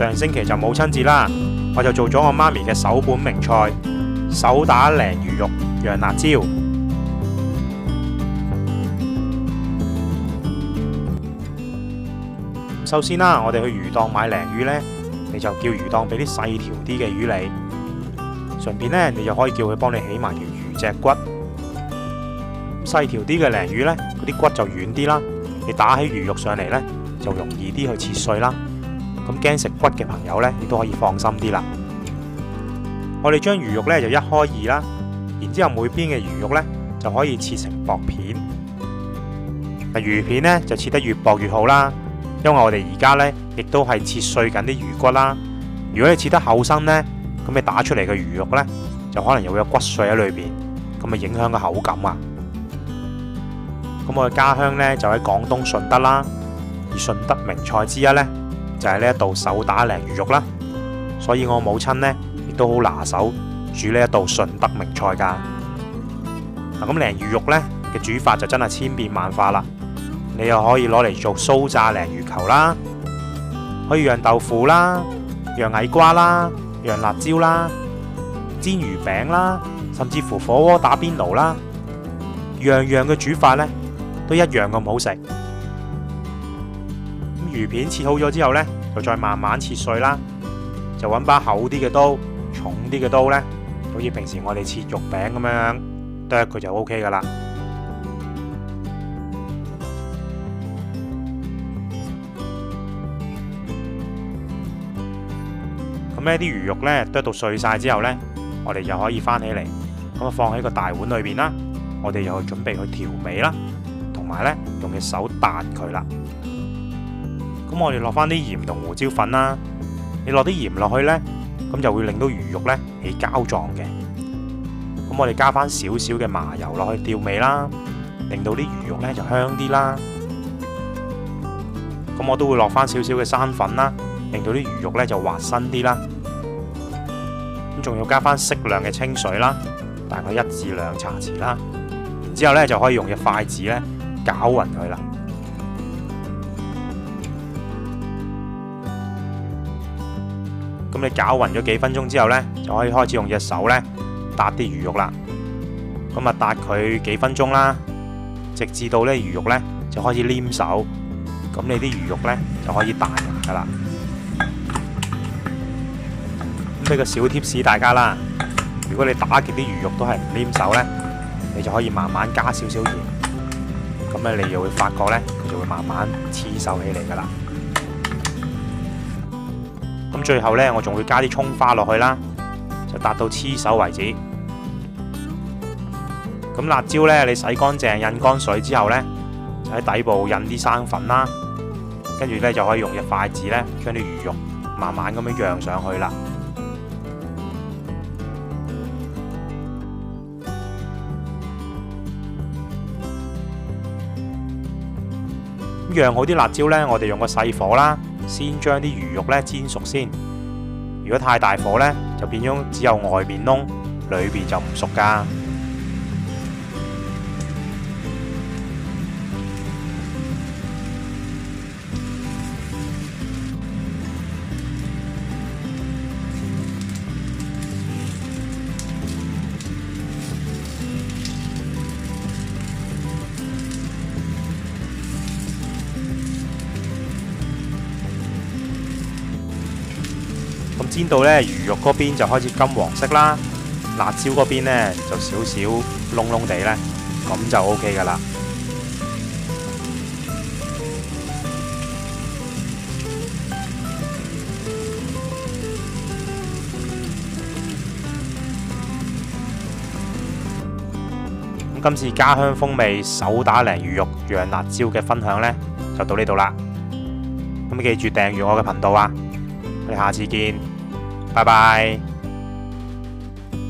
上星期就母親節啦，我就做咗我媽咪嘅首本名菜手打鯪魚肉釀辣椒。首先啦，我哋去魚檔買鯪魚呢，你就叫魚檔俾啲細條啲嘅魚你，順便呢，你就可以叫佢幫你起埋條魚脊骨。細條啲嘅鯪魚呢，嗰啲骨就軟啲啦，你打起魚肉上嚟呢，就容易啲去切碎啦。咁驚食骨嘅朋友呢，亦都可以放心啲啦。我哋將魚肉呢就一開二啦，然之後每邊嘅魚肉呢就可以切成薄片。魚片呢就切得越薄越好啦，因為我哋而家呢亦都係切碎緊啲魚骨啦。如果你切得厚身呢，咁你打出嚟嘅魚肉呢就可能又會有骨碎喺裏邊，咁咪影響個口感啊。咁我嘅家鄉呢就喺廣東順德啦，而順德名菜之一呢就係呢一道手打鯪魚肉啦，所以我母親呢亦都好拿手煮呢一道順德名菜㗎。咁鯪魚肉呢嘅煮法就真係千變萬化啦，你又可以攞嚟做酥炸鯪魚球啦，可以釀豆腐啦，釀矮瓜啦，釀辣椒啦，煎魚餅啦，甚至乎火鍋打邊爐啦，樣樣嘅煮法呢都一樣咁好食。魚片切好咗之後呢，就再慢慢切碎啦，就揾把厚啲嘅刀、重啲嘅刀呢，好似平時我哋切肉餅咁樣剁佢就 OK 噶啦。咁呢啲魚肉呢，剁到碎晒之後呢，我哋就可以翻起嚟，咁放喺個大碗裏邊啦。我哋又準備去調味啦，同埋呢用隻手彈佢啦。咁我哋落翻啲鹽同胡椒粉啦，你落啲鹽落去呢，咁就會令到魚肉呢起膠狀嘅。咁我哋加翻少少嘅麻油落去調味啦，令到啲魚肉呢就香啲啦。咁我都會落翻少少嘅生粉啦，令到啲魚肉呢就滑身啲啦。咁仲要加翻適量嘅清水啦，大概1至2茶匙啦。然之後呢就可以用隻筷子呢攪勻佢啦。咁你攪勻咗幾分鐘之後呢，就可以開始用隻手呢撻啲魚肉啦。咁啊撻佢幾分鐘啦，直至到呢魚肉呢就開始黏手，咁你啲魚肉呢就可以彈噶啦。咁俾個小貼士大家啦，如果你打極啲魚肉都係唔黏手呢，你就可以慢慢加少少鹽，咁咧你就會發覺呢，佢就會慢慢黐手起嚟噶啦。咁最後呢，我仲會加啲蔥花落去啦，就達到黐手為止。咁辣椒呢，你洗乾淨印乾水之後呢，就喺底部印啲生粉啦，跟住呢，就可以用隻筷子呢，將啲魚肉慢慢咁樣揚上去啦。釀好啲辣椒呢，我哋用個細火啦，先將啲魚肉呢煎熟先。如果太大火呢，就變咗只有外面燶，裏邊就唔熟噶。咁煎到呢魚肉嗰邊就開始金黃色啦，辣椒嗰邊呢就少少燶燶地呢，咁就 OK 噶啦。咁今次家鄉風味手打鯪魚肉釀辣椒嘅分享呢，就到呢度啦。咁記住訂閱我嘅頻道啊！我哋下次見，拜拜。